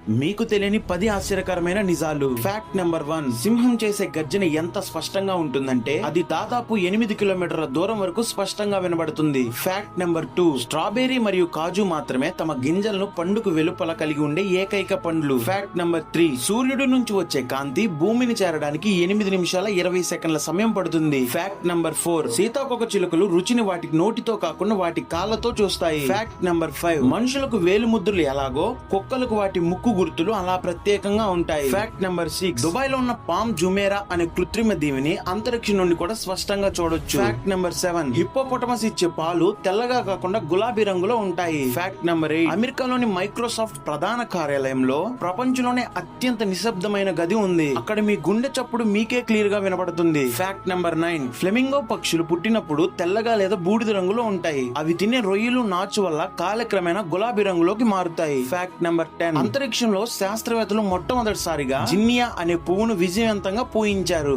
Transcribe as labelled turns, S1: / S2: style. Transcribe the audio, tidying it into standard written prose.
S1: మీకు తెలియని 10 ఆశ్చర్యకరమైన నిజాలు. ఫ్యాక్ట్ నెంబర్ 1, సింహం చేసే గర్జన ఎంత స్పష్టంగా ఉంటుందంటే అది దాదాపు 8 కిలోమీటర్ల దూరం వరకు స్పష్టంగా వినబడుతుంది. ఫ్యాక్ట్ నెంబర్ 2, స్ట్రాబెర్రీ మరియు కాజు మాత్రమే తమ గింజలను పండుకు వెలుపల కలిగి ఉండే ఏకైక పండ్లు. ఫ్యాక్ట్ నెంబర్ 3, సూర్యుడి నుంచి వచ్చే కాంతి భూమిని చేరడానికి 8 నిమిషాల 20 సెకండ్ల సమయం పడుతుంది. ఫ్యాక్ట్ నెంబర్ 4, సీతాకోక చిలుకలు రుచిని వాటి నోటితో కాకుండా వాటి కాళ్ళతో చూస్తాయి. ఫ్యాక్ట్ నెంబర్ 5, మనుషులకు వేలు ముద్రలు ఎలాగో కుక్కలకు వాటి ముక్కు గుర్తులు అలా ప్రత్యేకంగా ఉంటాయి. ఫ్యాక్ట్ నెంబర్ 6, దుబాయ్ లో ఉన్న పామ్ జుమేరా అనే కృత్రిమ దీవిని అంతరిక్షం నుండి కూడా స్పష్టంగా చూడొచ్చు. ఫ్యాక్ట్ నెంబర్ 7, హిప్పోపొటమస్ ఇచ్చే పాలు తెల్లగా కాకుండా గులాబీ రంగులో ఉంటాయి. ఫ్యాక్ట్ నెంబర్ 8, అమెరికాలోని మైక్రోసాఫ్ట్ ప్రధాన కార్యాలయంలో ప్రపంచంలోనే అత్యంత నిశ్శబ్దమైన గది ఉంది. అక్కడ మీ గుండె చప్పుడు మీకే క్లియర్ గా వినపడుతుంది. ఫ్యాక్ట్ నెంబర్ 9, ఫ్లెమింగో పక్షులు పుట్టినప్పుడు తెల్లగా లేదా బూడిద రంగులో ఉంటాయి. అవి తినే రొయ్యలు నాచు వల్ల కాలక్రమేణా గులాబీ రంగులోకి మారుతాయి. ఫ్యాక్ట్ నెంబర్ 10, అంతరిక్షంలో శాస్త్రవేత్తలు మొట్టమొదటిసారిగా జిన్నియా అనే పువ్వును విజయవంతంగా పూయించారు.